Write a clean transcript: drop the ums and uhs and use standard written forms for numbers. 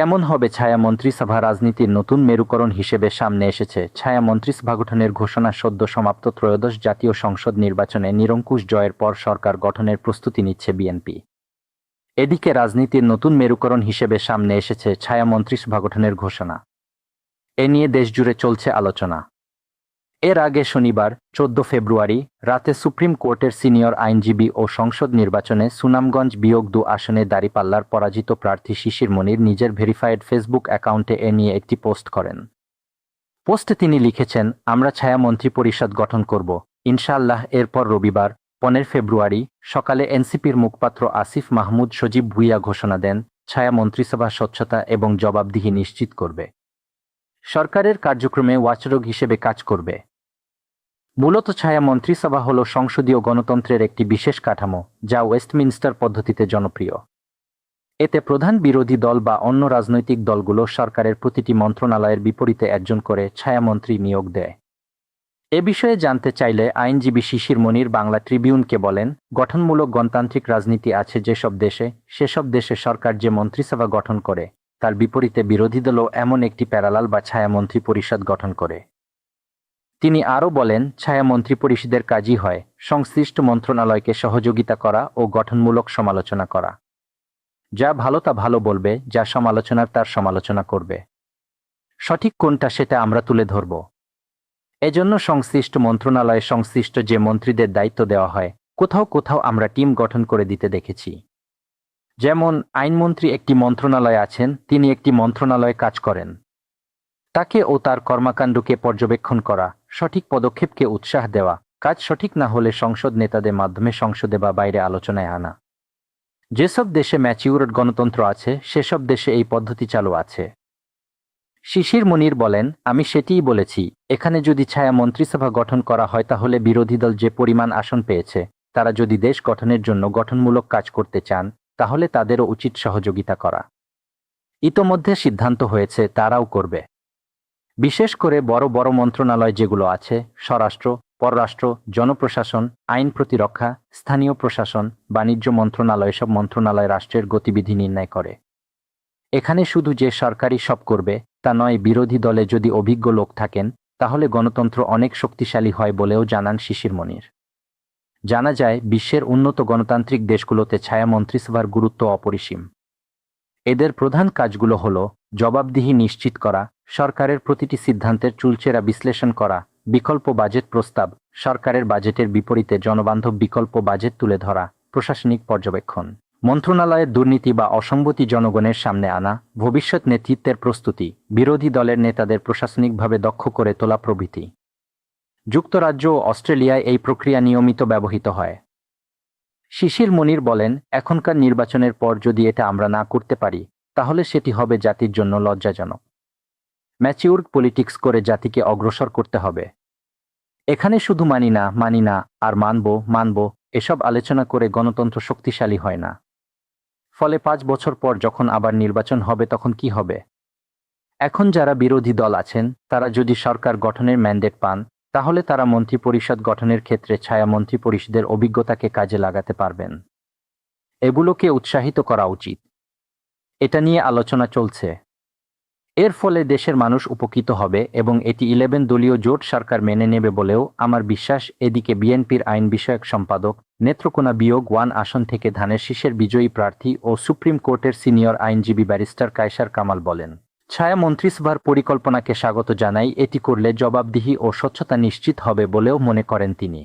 কেমন হবে ছায়া মন্ত্রিসভা রাজনীতির নতুন মেরুকরণ হিসেবে সামনে এসেছে ছায়া মন্ত্রিসভা গঠনের ঘোষণা সদ্য সমাপ্ত ত্রয়োদশ জাতীয় সংসদ নির্বাচনে নিরঙ্কুশ জয়ের পর সরকার গঠনের প্রস্তুতি নিচ্ছে বিএনপি। এদিকে রাজনীতির নতুন মেরুকরণ হিসেবে সামনে এসেছে ছায়া মন্ত্রিসভা গঠনের ঘোষণা। এ নিয়ে দেশজুড়ে চলছে আলোচনা। এর আগে শনিবার 14 ফেব্রুয়ারি রাতে সুপ্রিম কোর্টের সিনিয়র আইনজীবী ও সংসদ নির্বাচনে সুনামগঞ্জ বিয়োগ 2 আসনে দাঁড়িপাল্লার পরাজিত প্রার্থী শিশির মনির নিজের ভেরিফাইড ফেসবুক অ্যাকাউন্টে এ নিয়ে একটি পোস্ট করেন। পোস্টে তিনি লিখেছেন, আমরা ছায়া মন্ত্রী পরিষদ গঠন করব ইনশাআল্লাহ। এরপর রবিবার 15 ফেব্রুয়ারি সকালে এনসিপির মুখপাত্র আসিফ মাহমুদ সজীব ভুইয়া ঘোষণা দেন, ছায়া মন্ত্রিসভা স্বচ্ছতা এবং জবাবদিহি নিশ্চিত করবে, সরকারের কার্যক্রমে ওয়াচডগ হিসেবে কাজ করবে। মূলত ছায়া মন্ত্রিসভা হল সংসদীয় গণতন্ত্রের একটি বিশেষ কাঠামো যা ওয়েস্টমিনস্টার পদ্ধতিতে জনপ্রিয়। এতে প্রধান বিরোধী দল বা অন্য রাজনৈতিক দলগুলো সরকারের প্রতিটি মন্ত্রণালয়ের বিপরীতে একজন করে ছায়ামন্ত্রী নিয়োগ দেয়। এ বিষয়ে জানতে চাইলে আইনজীবী শিশির মনির বাংলা ট্রিবিউনকে বলেন, গঠনমূলক গণতান্ত্রিক রাজনীতি আছে যেসব দেশে, সেসব দেশে সরকার যে মন্ত্রিসভা গঠন করে তার বিপরীতে বিরোধী দলও এমন একটি প্যারালাল বা ছায়ামন্ত্রী পরিষদ গঠন করে। তিনি আরও বলেন, ছায়া মন্ত্রী পরিষদের কাজই হয় সংশ্লিষ্ট মন্ত্রণালয়কে সহযোগিতা করা ও গঠনমূলক সমালোচনা করা। যা ভালো তা ভালো বলবে, যা সমালোচনার তার সমালোচনা করবে। সঠিক কোনটা সেটা আমরা তুলে ধরব। এজন্য সংশ্লিষ্ট মন্ত্রণালয়ে সংশ্লিষ্ট যে মন্ত্রীদের দায়িত্ব দেওয়া হয়, কোথাও কোথাও আমরা টিম গঠন করে দিতে দেখেছি। যেমন আইনমন্ত্রী একটি মন্ত্রণালয়ে আছেন, তিনি একটি মন্ত্রণালয়ে কাজ করেন। তাকে ও তার কর্মকাণ্ডকে পর্যবেক্ষণ করা, সঠিক পদক্ষেপকে উৎসাহ দেওয়া, কাজ সঠিক না হলে সংসদ নেতাদের মাধ্যমে সংসদে বা বাইরে আলোচনায় আনা। যেসব দেশে ম্যাচিউরড গণতন্ত্র আছে সেসব দেশে এই পদ্ধতি চালু আছে। শিশির মনির বলেন, আমি সেটিই বলেছি, এখানে যদি ছায়া মন্ত্রিসভা গঠন করা হয় তাহলে বিরোধী দল যে পরিমাণ আসন পেয়েছে, তারা যদি দেশ গঠনের জন্য গঠনমূলক কাজ করতে চান তাহলে তাদেরও উচিত সহযোগিতা করা। ইতোমধ্যে সিদ্ধান্ত হয়েছে তারাও করবে। বিশেষ করে বড় বড় মন্ত্রণালয় যেগুলো আছে, স্বরাষ্ট্র, পররাষ্ট্র, জনপ্রশাসন, আইন প্রতিরক্ষা, স্থানীয় প্রশাসন, বাণিজ্য মন্ত্রণালয়, সব মন্ত্রণালয় রাষ্ট্রের গতিবিধি নির্ণয় করে। এখানে শুধু যে সরকারি সব করবে তা নয়, বিরোধী দলে যদি অভিজ্ঞ লোক থাকেন তাহলে গণতন্ত্র অনেক শক্তিশালী হয় বলেও জানান শিশির মনির। জানা যায়, বিশ্বের উন্নত গণতান্ত্রিক দেশগুলোতে ছায়া মন্ত্রিসভার গুরুত্ব অপরিসীম। এদের প্রধান কাজগুলো হল জবাবদিহি নিশ্চিত করা, সরকারের প্রতিটি সিদ্ধান্তের চুলচেরা বিশ্লেষণ করা, বিকল্প বাজেট প্রস্তাব, সরকারের বাজেটের বিপরীতে জনবান্ধব বিকল্প বাজেট তুলে ধরা, প্রশাসনিক পর্যবেক্ষণ, মন্ত্রণালয়ের দুর্নীতি বা অসঙ্গতি জনগণের সামনে আনা, ভবিষ্যৎ নেতৃত্বের প্রস্তুতি, বিরোধী দলের নেতাদের প্রশাসনিকভাবে দক্ষ করে তোলা প্রভৃতি। যুক্তরাজ্য ও অস্ট্রেলিয়ায় এই প্রক্রিয়া নিয়মিত ব্যবহৃত হয়। শিশির মনির বলেন, এখনকার নির্বাচনের পর যদি এটা আমরা না করতে পারি তাহলে সেটি হবে জাতির জন্য লজ্জাজনক। ম্যাচিউরড পলিটিক্স করে জাতিকে অগ্রসর করতে হবে। এখানে শুধু মানি না আর মানব এসব আলোচনা করে গণতন্ত্র শক্তিশালী হয় না। ফলে 5 বছর পর যখন আবার নির্বাচন হবে তখন কি হবে? এখন যারা বিরোধী দল আছেন তারা যদি সরকার গঠনের ম্যান্ডেট পান তাহলে তারা মন্ত্রী পরিষদ গঠনের ক্ষেত্রে ছায়া মন্ত্রী পরিষদের অভিজ্ঞতাকে কাজে লাগাতে পারবেন। এগুলোকে উৎসাহিত করা উচিত। এটা নিয়ে আলোচনা চলছে। এর ফলে দেশের মানুষ উপকৃত হবে এবং এটি 11 দলীয় জোট সরকার মেনে নেবে বলেও আমার বিশ্বাস। এদিকে বিএনপির আইন বিষয়ক সম্পাদক নেত্রকোনা বিয়োগ 1 আসন থেকে ধানের শীষের বিজয়ী প্রার্থী ও সুপ্রিম কোর্টের সিনিয়র আইনজীবী ব্যারিস্টার কায়সার কামাল বলেন, ছায়া মন্ত্রিসভার পরিকল্পনাকে স্বাগত জানাই। এটি করলে জবাবদিহি ও স্বচ্ছতা নিশ্চিত হবে বলেও মনে করেন তিনি।